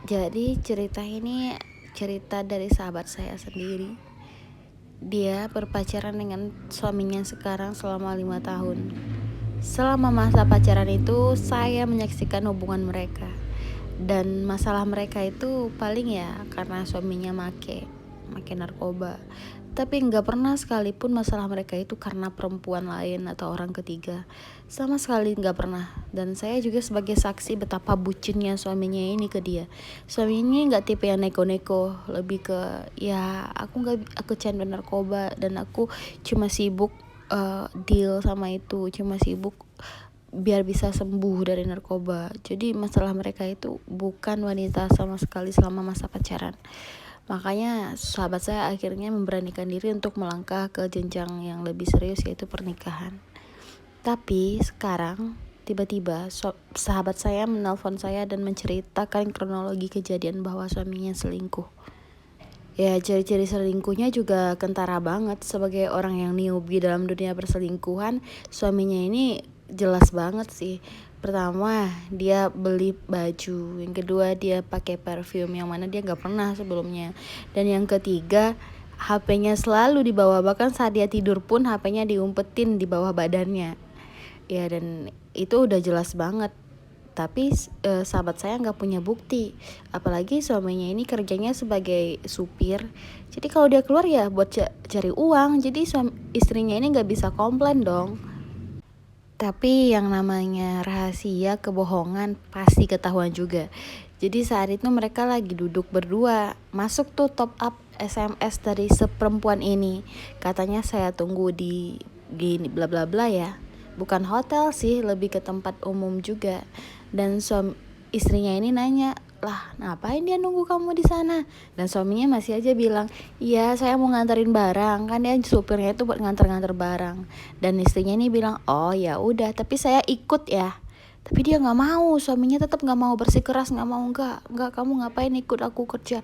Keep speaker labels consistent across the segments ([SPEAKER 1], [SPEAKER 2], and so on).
[SPEAKER 1] Jadi cerita ini cerita dari sahabat saya sendiri. Dia berpacaran dengan suaminya sekarang selama 5 tahun. Selama masa pacaran itu saya menyaksikan hubungan mereka. Dan masalah mereka itu paling ya karena suaminya make narkoba. Tapi nggak pernah sekalipun masalah mereka itu karena perempuan lain atau orang ketiga. Sama sekali nggak pernah. Dan saya juga sebagai saksi betapa bucinnya suaminya ini ke dia. Suaminya nggak tipe yang neko-neko, lebih ke ya aku candu narkoba dan aku cuma sibuk deal sama itu, cuma sibuk biar bisa sembuh dari narkoba. Jadi masalah mereka itu bukan wanita sama sekali selama masa pacaran. Makanya sahabat saya akhirnya memberanikan diri untuk melangkah ke jenjang yang lebih serius, yaitu pernikahan. Tapi sekarang tiba-tiba sahabat saya menelpon saya dan menceritakan kronologi kejadian bahwa suaminya selingkuh. Ya, ciri-ciri selingkuhnya juga kentara banget. Sebagai orang yang newbie dalam dunia perselingkuhan, suaminya ini jelas banget sih. Pertama, dia beli baju. Yang kedua, dia pakai perfume yang mana dia gak pernah sebelumnya. Dan yang ketiga, HP-nya selalu di bawah. Bahkan saat dia tidur pun HP-nya diumpetin di bawah badannya. Ya, dan itu udah jelas banget. Tapi sahabat saya nggak punya bukti, apalagi suaminya ini kerjanya sebagai supir. Jadi kalau dia keluar ya buat cari uang, jadi istrinya ini nggak bisa komplain dong. Tapi yang namanya rahasia kebohongan pasti ketahuan juga. Jadi saat itu mereka lagi duduk berdua, masuk tuh top up SMS dari seperempuan ini. Katanya saya tunggu di bla bla bla ya. Bukan hotel sih, lebih ke tempat umum juga. Dan istrinya ini nanya, "Lah, ngapain dia nunggu kamu di sana?" Dan suaminya masih aja bilang, "Iya, saya mau nganterin barang." Kan dia supirnya itu buat nganter-nganter barang. Dan istrinya ini bilang, "Oh ya udah, tapi saya ikut ya." Tapi dia nggak mau, suaminya tetap nggak mau, bersikeras nggak mau. Nggak, kamu ngapain ikut aku kerja?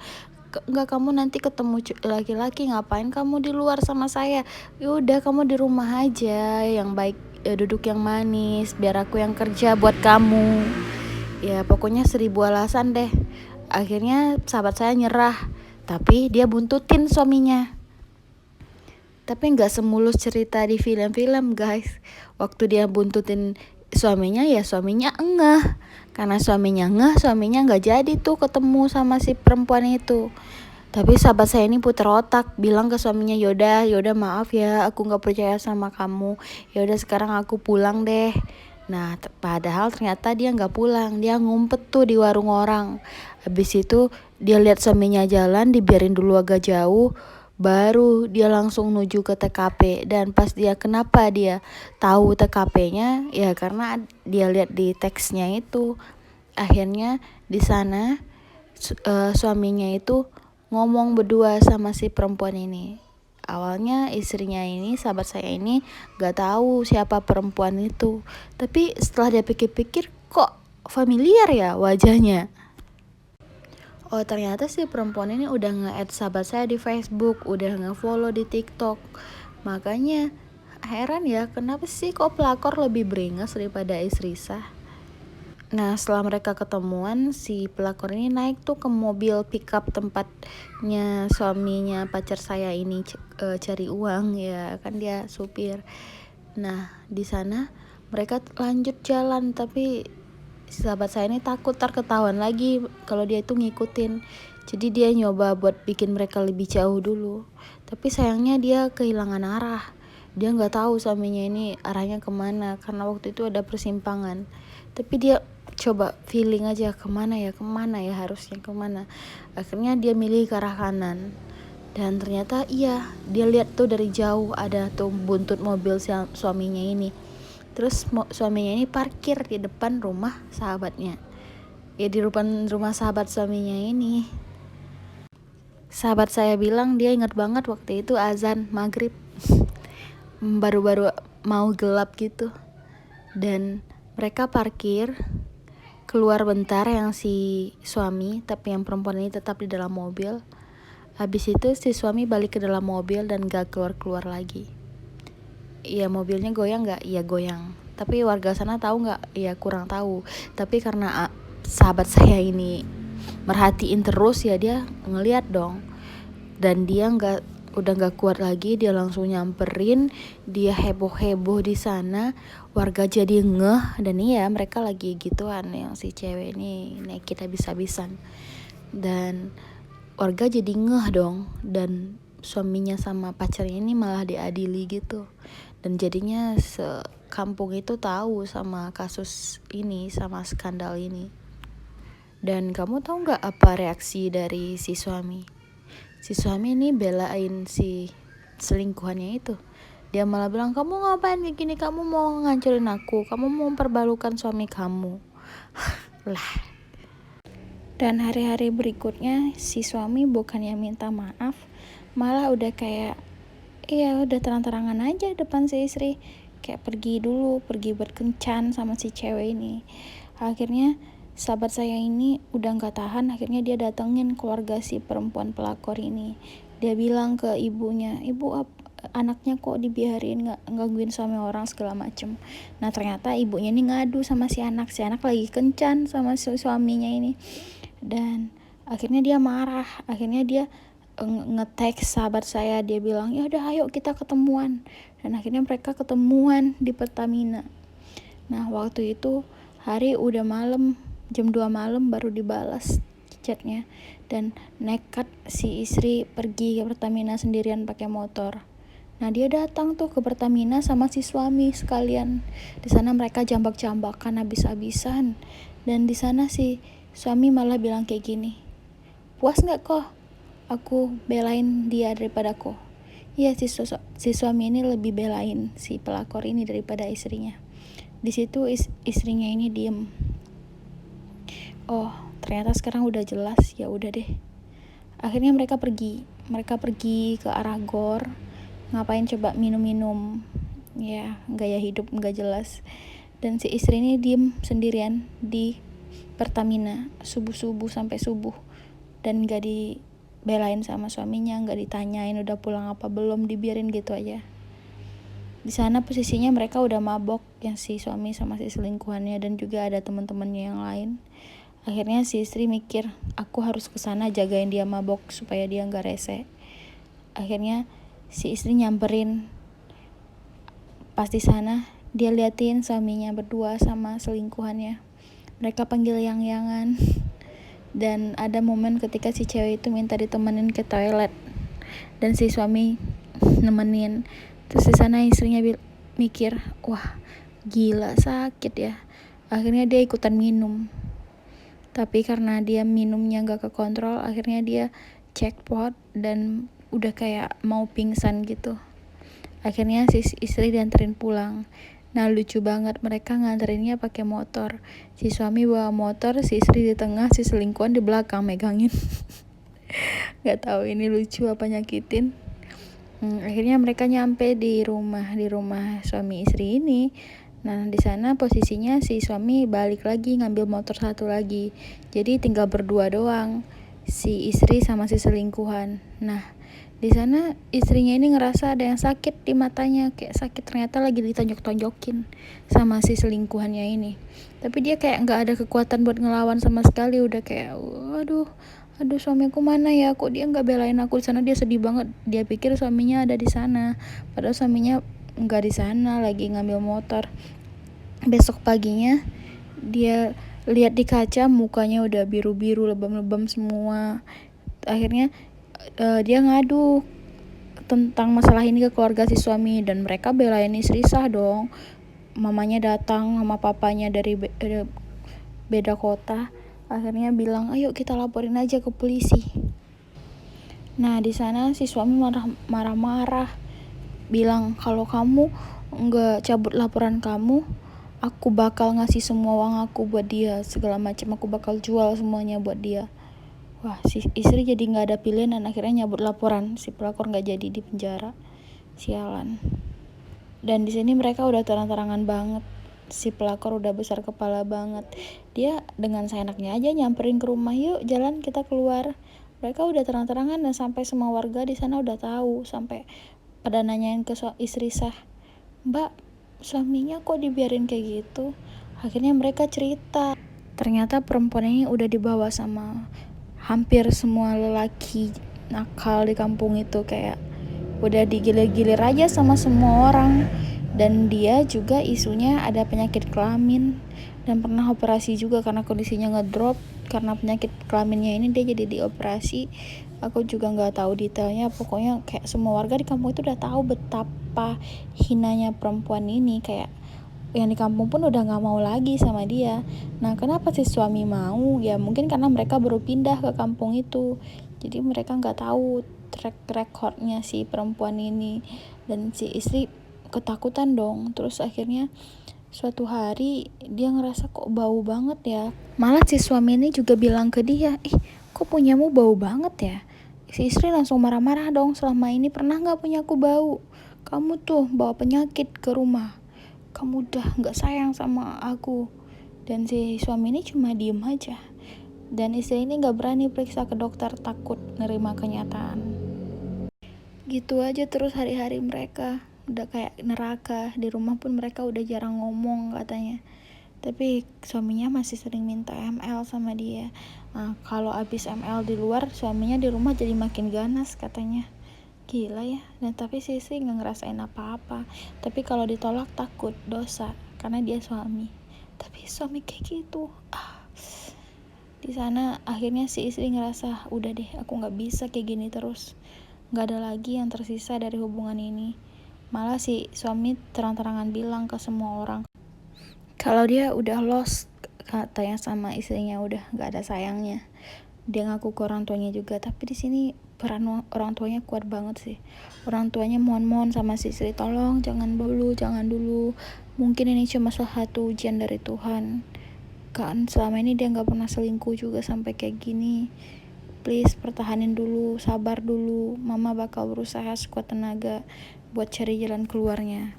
[SPEAKER 1] Nggak, kamu nanti ketemu laki-laki, ngapain kamu di luar sama saya? Yaudah, kamu di rumah aja, yang baik duduk yang manis, biar aku yang kerja buat kamu. Ya pokoknya 1000 alasan deh. Akhirnya sahabat saya nyerah, tapi dia buntutin suaminya. Tapi gak semulus cerita di film-film guys. Waktu dia buntutin suaminya, ya suaminya engah. Karena suaminya engah, suaminya gak jadi tuh ketemu sama si perempuan itu. Tapi sahabat saya ini puter otak, bilang ke suaminya, yaudah maaf ya, aku gak percaya sama kamu. Yaudah sekarang aku pulang deh. Nah padahal ternyata dia gak pulang, dia ngumpet tuh di warung orang. Habis itu dia lihat suaminya jalan, dibiarin dulu agak jauh, baru dia langsung menuju ke TKP. Dan pas kenapa dia tahu TKP-nya, ya karena dia lihat di teksnya itu. Akhirnya di sana suaminya itu ngomong berdua sama si perempuan ini. Awalnya istrinya ini, sahabat saya ini gak tahu siapa perempuan itu. Tapi setelah dia pikir-pikir, kok familiar ya wajahnya. Oh ternyata si perempuan ini udah nge-add sahabat saya di Facebook, udah nge-follow di TikTok. Makanya heran ya, kenapa sih kok pelakor lebih beringas daripada istri sah. Nah setelah mereka ketemuan, si pelakor ini naik tuh ke mobil pickup tempatnya suaminya pacar saya ini cari uang, ya kan dia supir. Nah di sana mereka lanjut jalan, tapi sahabat saya ini takut ketahuan lagi kalau dia itu ngikutin. Jadi dia nyoba buat bikin mereka lebih jauh dulu. Tapi sayangnya dia kehilangan arah. Dia nggak tahu suaminya ini arahnya kemana, karena waktu itu ada persimpangan. Tapi dia coba feeling aja kemana ya harusnya kemana. Akhirnya dia milih ke arah kanan. Dan ternyata iya, dia lihat tuh dari jauh ada tuh buntut mobil suaminya ini. Terus suaminya ini parkir di depan rumah sahabatnya. Ya di depan rumah sahabat suaminya ini. Sahabat saya bilang dia ingat banget waktu itu azan maghrib. Baru-baru mau gelap gitu. Dan mereka parkir, keluar bentar yang si suami, tapi yang perempuan ini tetap di dalam mobil. Habis itu si suami balik ke dalam mobil dan gak keluar-keluar lagi. Ya mobilnya goyang gak? Iya goyang. Tapi warga sana tahu gak? Ya kurang tahu. Tapi karena sahabat saya ini merhatiin terus ya, dia ngeliat dong. Dan dia udah nggak kuat lagi, dia langsung nyamperin, dia heboh di sana, warga jadi ngeh. Dan iya, mereka lagi gituan, yang si cewek ini naked habis-habisan, dan warga jadi ngeh dong. Dan suaminya sama pacarnya ini malah diadili gitu, dan jadinya sekampung itu tahu sama kasus ini, sama skandal ini. Dan kamu tahu nggak apa reaksi dari si suami? Si suami ini belain si selingkuhannya itu. Dia malah bilang, kamu ngapain kayak gini, kamu mau ngancurin aku, kamu mau mempermalukan suami kamu. Lah. Dan hari-hari berikutnya si suami bukannya minta maaf, malah udah kayak, iya udah terang-terangan aja depan si istri, kayak pergi berkencan sama si cewek ini. Akhirnya sahabat saya ini udah gak tahan, akhirnya dia datengin keluarga si perempuan pelakor ini. Dia bilang ke ibunya, ibu, anaknya kok dibiarin gangguin suami orang segala macem. Nah ternyata ibunya ini ngadu sama si anak lagi kencan sama si suaminya ini. Dan akhirnya dia marah, akhirnya dia nge-text sahabat saya, dia bilang, ya udah ayo kita ketemuan. Dan akhirnya mereka ketemuan di Pertamina. Nah waktu itu hari udah malam, jam 2 malam baru dibalas chatnya. Dan nekat si istri pergi ke Pertamina sendirian pakai motor. Nah dia datang tuh ke Pertamina sama si suami sekalian. Di sana mereka jambak-jambakan habis-habisan. Dan di sana si suami malah bilang kayak gini, puas nggak kok aku belain dia daripada kok? Iya, si suami ini lebih belain si pelakor ini daripada istrinya. Di situ istrinya ini diem. Oh ternyata sekarang udah jelas, ya udah deh. Akhirnya mereka pergi ke arah gor. Ngapain coba minum ya, gaya hidup nggak jelas. Dan si istri ini diem sendirian di Pertamina subuh sampai subuh, dan gak dibelain sama suaminya, gak ditanyain udah pulang apa belum, dibiarin gitu aja. Di sana posisinya mereka udah mabok, yang si suami sama si selingkuhannya, dan juga ada teman-temannya yang lain. Akhirnya si istri mikir, aku harus kesana jagain dia mabok supaya dia nggak rese. Akhirnya si istri nyamperin. Pas di sana dia liatin suaminya berdua sama selingkuhannya. Mereka panggil yang-yangan. Dan ada momen ketika si cewek itu minta ditemenin ke toilet, dan si suami nemenin. Terus di sana istrinya mikir, wah gila sakit ya. Akhirnya dia ikutan minum, tapi karena dia minumnya gak kekontrol, akhirnya dia jackpot dan udah kayak mau pingsan gitu. Akhirnya si istri dianterin pulang. Nah lucu banget, mereka nganterinnya pakai motor. Si suami bawa motor, si istri di tengah, si selingkuhan di belakang megangin. Gak tahu ini lucu apa nyakitin. Akhirnya mereka nyampe di rumah suami istri ini. Nah di sana posisinya si suami balik lagi ngambil motor satu lagi. Jadi tinggal berdua doang, si istri sama si selingkuhan. Nah di sana istrinya ini ngerasa ada yang sakit di matanya, kayak sakit, ternyata lagi ditonjok-tonjokin sama si selingkuhannya ini. Tapi dia kayak nggak ada kekuatan buat ngelawan sama sekali, udah kayak aduh suamiku mana ya, kok dia nggak belain aku di sana. Dia sedih banget, dia pikir suaminya ada di sana, padahal suaminya nggak di sana, lagi ngambil motor. Besok paginya dia lihat di kaca, mukanya udah biru-biru, lebam-lebam semua. Akhirnya dia ngadu tentang masalah ini ke keluarga si suami, dan mereka belain istri sah dong. Mamanya datang sama papanya dari beda kota. Akhirnya bilang, ayo kita laporin aja ke polisi. Nah di sana si suami marah-marah, bilang kalau kamu nggak cabut laporan kamu, aku bakal ngasih semua uang aku buat dia, segala macam, aku bakal jual semuanya buat dia. Wah si istri jadi nggak ada pilihan dan akhirnya nyabut laporan. Si pelakor nggak jadi di penjara, sialan. Dan di sini mereka udah terang-terangan banget. Si pelakor udah besar kepala banget. Dia dengan seenaknya aja nyamperin ke rumah, yuk jalan kita keluar. Mereka udah terang-terangan dan sampai semua warga di sana udah tahu. Sampai pada nanyain ke istri sah, Mbak, suaminya kok dibiarin kayak gitu? Akhirnya mereka cerita. Ternyata perempuan ini udah dibawa sama hampir semua lelaki nakal di kampung itu, kayak udah digilir-gilir aja sama semua orang. Dan dia juga isunya ada penyakit kelamin dan pernah operasi juga karena kondisinya ngedrop. Karena penyakit kelaminnya ini dia jadi dioperasi. Aku juga nggak tahu detailnya, pokoknya kayak semua warga di kampung itu udah tahu betapa hinanya perempuan ini, kayak yang di kampung pun udah nggak mau lagi sama dia. Nah, kenapa si suami mau? Ya mungkin karena mereka baru pindah ke kampung itu, jadi mereka nggak tahu track recordnya si perempuan ini. Dan si istri ketakutan dong. Terus akhirnya suatu hari dia ngerasa kok bau banget ya. Malah si suami ini juga bilang ke dia, kok punyamu bau banget ya? Si istri langsung marah-marah dong, selama ini pernah gak punya aku bau? Kamu tuh bawa penyakit ke rumah, kamu udah gak sayang sama aku. Dan si suami ini cuma diem aja. Dan istri ini gak berani periksa ke dokter, takut nerima kenyataan. Gitu aja terus hari-hari mereka, udah kayak neraka. Di rumah pun mereka udah jarang ngomong katanya. Tapi suaminya masih sering minta ML sama dia. Nah, kalau abis ML di luar, suaminya di rumah jadi makin ganas katanya. Gila ya. Dan tapi si istri nggak ngerasain apa-apa. Tapi kalau ditolak takut dosa karena dia suami. Tapi suami kayak gitu. Di sana akhirnya si istri ngerasa udah deh, aku nggak bisa kayak gini terus. Nggak ada lagi yang tersisa dari hubungan ini. Malah si suami terang-terangan bilang ke semua orang kalau dia udah lost katanya sama istrinya, udah gak ada sayangnya. Dia ngaku ke orang tuanya juga, tapi di sini peran orang tuanya kuat banget sih. Orang tuanya mohon-mohon sama si istri, tolong jangan dulu. Mungkin ini cuma salah satu ujian dari Tuhan. Kan selama ini dia gak pernah selingkuh juga sampai kayak gini. Please pertahanin dulu, sabar dulu. Mama bakal berusaha sekuat tenaga buat cari jalan keluarnya.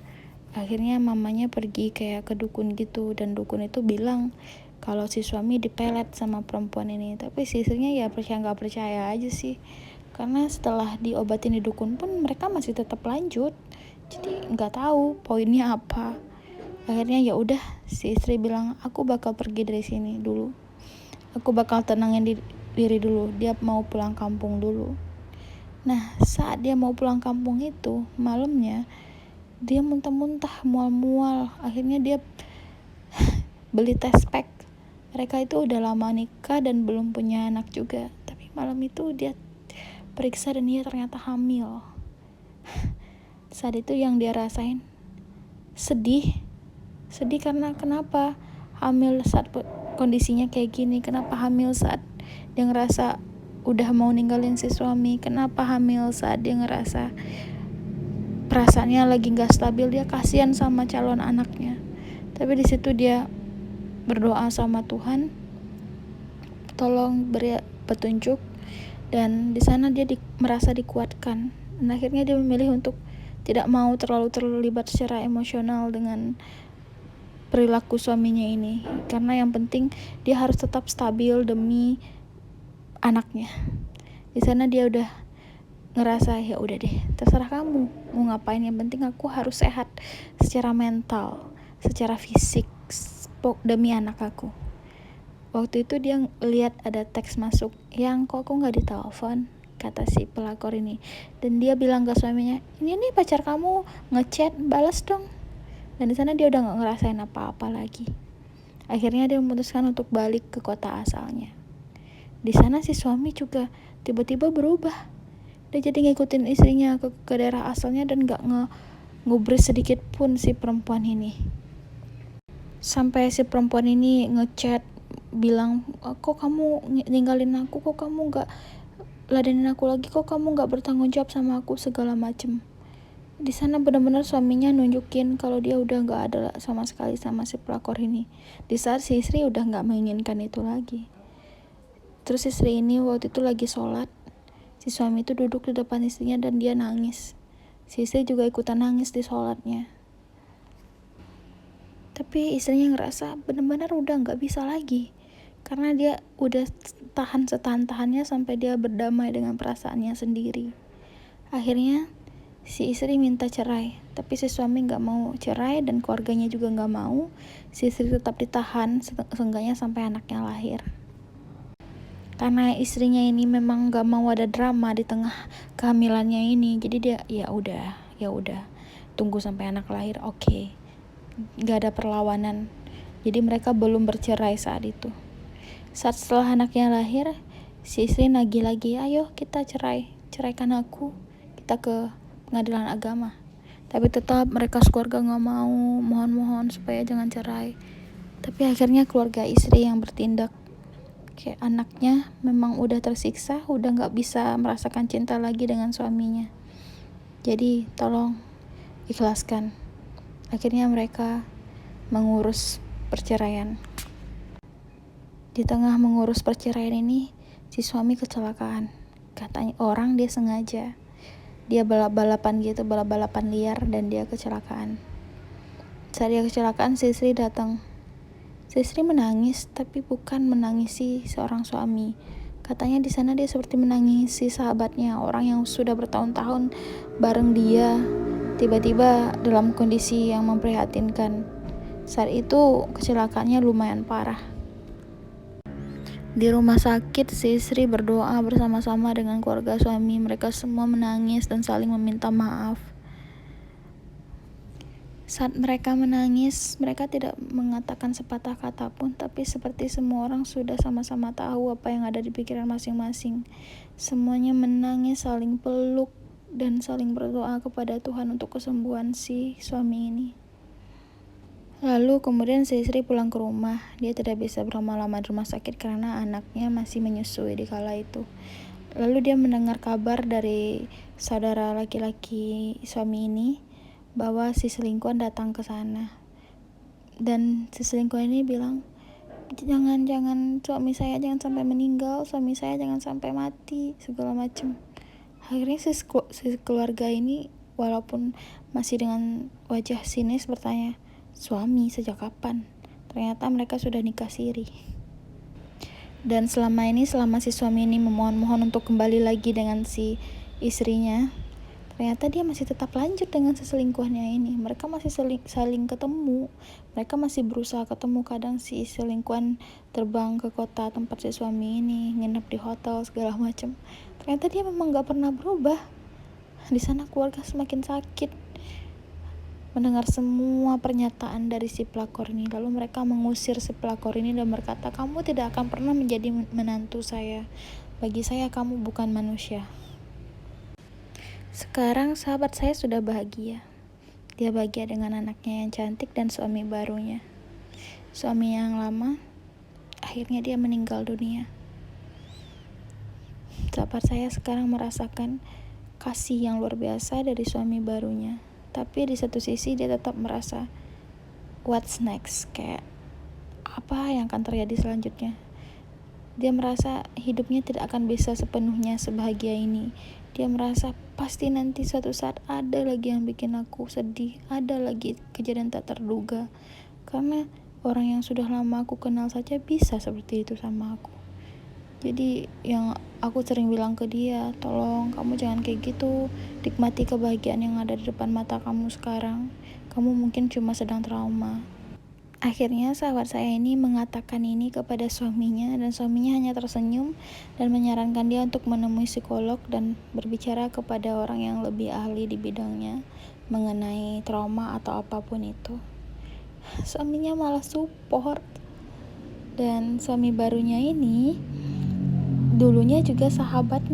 [SPEAKER 1] Akhirnya mamanya pergi kayak ke dukun gitu, dan dukun itu bilang kalau si suami dipelet sama perempuan ini. Tapi si istrinya ya percaya nggak percaya aja sih, karena setelah diobatin di dukun pun mereka masih tetap lanjut. Jadi nggak tahu poinnya apa. Akhirnya ya udah, si istri bilang aku bakal pergi dari sini dulu, aku bakal tenangin diri dulu, dia mau pulang kampung dulu. Nah, saat dia mau pulang kampung itu malamnya, dia muntah-muntah, mual-mual. Akhirnya dia beli tes pack. Mereka itu udah lama nikah dan belum punya anak juga. Tapi malam itu dia periksa dan dia ternyata hamil. Saat itu yang dia rasain sedih karena kenapa hamil saat kondisinya kayak gini? Kenapa hamil saat dia ngerasa udah mau ninggalin si suami? Kenapa hamil saat dia ngerasa perasaannya lagi nggak stabil? Dia kasihan sama calon anaknya. Tapi di situ dia berdoa sama Tuhan, tolong beri petunjuk. Dan di sana dia merasa dikuatkan. Dan akhirnya dia memilih untuk tidak mau terlalu terlibat secara emosional dengan perilaku suaminya ini, karena yang penting dia harus tetap stabil demi anaknya. Di sana dia udah ngerasa ya udah deh, terserah kamu mau ngapain, yang penting aku harus sehat secara mental, secara fisik, demi anak aku. Waktu itu dia lihat ada teks masuk, yang kok aku nggak ditelepon, kata si pelakor ini. Dan dia bilang ke suaminya, ini nih pacar kamu ngechat, balas dong. Dan di sana dia udah nggak ngerasain apa-apa lagi. Akhirnya dia memutuskan untuk balik ke kota asalnya. Di sana si suami juga tiba-tiba berubah. Dia jadi ngikutin istrinya ke daerah asalnya dan nggak ngubris sedikit pun si perempuan ini. Sampai si perempuan ini ngechat bilang, kok kamu ninggalin aku, kok kamu gak ladenin aku lagi, kok kamu gak bertanggung jawab sama aku, segala macem. Di sana benar-benar suaminya nunjukin kalau dia udah gak ada sama sekali sama si pelakor ini, di saat si istri udah gak menginginkan itu lagi. Terus istri ini waktu itu lagi sholat, si suami itu duduk di depan istrinya dan dia nangis. Si istri juga ikutan nangis di sholatnya. Tapi istrinya ngerasa benar-benar udah gak bisa lagi, karena dia udah tahan setahan-tahannya sampai dia berdamai dengan perasaannya sendiri. Akhirnya Si istri minta cerai, tapi si suami gak mau cerai dan keluarganya juga gak mau. Si istri tetap ditahan, seenggaknya sampai anaknya lahir. Karena istrinya ini memang gak mau ada drama di tengah kehamilannya ini, jadi dia ya udah tunggu sampai anak lahir. Oke. Gak ada perlawanan. Jadi mereka belum bercerai saat itu. Saat setelah anaknya lahir, si istri nagih lagi, ayo kita ceraikan aku, kita ke pengadilan agama. Tapi tetap mereka sekeluarga gak mau, mohon supaya jangan cerai. Tapi akhirnya keluarga istri yang bertindak. Kayak anaknya memang udah tersiksa, udah gak bisa merasakan cinta lagi dengan suaminya. Jadi tolong ikhlaskan. Akhirnya mereka mengurus perceraian. Di tengah mengurus perceraian ini, si suami kecelakaan. Katanya orang dia sengaja. Dia balap-balapan liar dan dia kecelakaan. Saat dia kecelakaan, si istri datang. Si istri menangis, tapi bukan menangisi seorang suami. Katanya di sana dia seperti menangisi sahabatnya, orang yang sudah bertahun-tahun bareng dia, tiba-tiba dalam kondisi yang memprihatinkan. Saat itu kecelakaannya lumayan parah. Di rumah sakit, si istri berdoa bersama-sama dengan keluarga suami. Mereka semua menangis dan saling meminta maaf. Saat mereka menangis, mereka tidak mengatakan sepatah kata pun, tapi seperti semua orang sudah sama-sama tahu apa yang ada di pikiran masing-masing. Semuanya menangis, saling peluk, dan saling berdoa kepada Tuhan untuk kesembuhan si suami ini. Lalu kemudian si istri pulang ke rumah. Dia tidak bisa berlama-lama di rumah sakit karena anaknya masih menyusui di kala itu. Lalu dia mendengar kabar dari saudara laki-laki suami ini bahwa si selingkuhan datang ke sana. Dan si selingkuhan ini bilang, jangan suami saya jangan sampai meninggal, suami saya jangan sampai mati, segala macam. Akhirnya si keluarga ini walaupun masih dengan wajah sinis bertanya, suami sejak kapan? Ternyata mereka sudah nikah siri. Dan selama si suami ini memohon untuk kembali lagi dengan si istrinya, ternyata dia masih tetap lanjut dengan seselingkuhannya ini. Mereka masih saling ketemu. Mereka masih berusaha ketemu. Kadang si selingkuhan terbang ke kota tempat si suami ini, nginep di hotel segala macam. Ternyata dia memang gak pernah berubah. Di sana keluarga semakin sakit mendengar semua pernyataan dari si pelakor ini. Lalu mereka mengusir si pelakor ini dan berkata, kamu tidak akan pernah menjadi menantu saya. Bagi saya kamu bukan manusia. Sekarang sahabat saya sudah bahagia. Dia bahagia dengan anaknya yang cantik dan suami barunya. Suami yang lama, akhirnya dia meninggal dunia. Sahabat saya sekarang merasakan kasih yang luar biasa dari suami barunya. Tapi di satu sisi dia tetap merasa, what's next? Kayak apa yang akan terjadi selanjutnya? Dia merasa hidupnya tidak akan bisa sepenuhnya sebahagia ini. Dia merasa pasti nanti suatu saat ada lagi yang bikin aku sedih, ada lagi kejadian tak terduga. Karena orang yang sudah lama aku kenal saja bisa seperti itu sama aku. Jadi yang aku sering bilang ke dia, tolong kamu jangan kayak gitu, nikmati kebahagiaan yang ada di depan mata kamu sekarang. Kamu mungkin cuma sedang trauma. Akhirnya sahabat saya ini mengatakan ini kepada suaminya, dan suaminya hanya tersenyum dan menyarankan dia untuk menemui psikolog dan berbicara kepada orang yang lebih ahli di bidangnya mengenai trauma atau apapun itu. Suaminya malah support. Dan suami barunya ini dulunya juga sahabat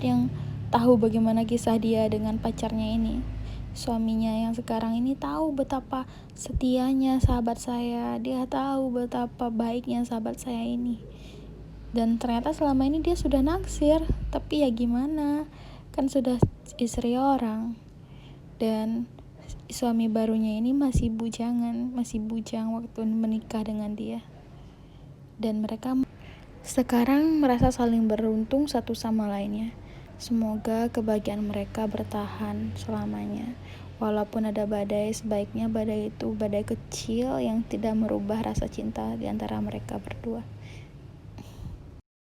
[SPEAKER 1] yang tahu bagaimana kisah dia dengan pacarnya ini. Suaminya yang sekarang ini tahu betapa setianya sahabat saya. Dia tahu betapa baiknya sahabat saya ini. Dan ternyata selama ini dia sudah naksir. Tapi ya gimana, kan sudah istri orang. Dan suami barunya ini masih bujang waktu menikah dengan dia. Dan mereka sekarang merasa saling beruntung satu sama lainnya. Semoga kebahagiaan mereka bertahan selamanya. Walaupun ada badai, sebaiknya badai itu badai kecil yang tidak merubah rasa cinta di antara mereka berdua.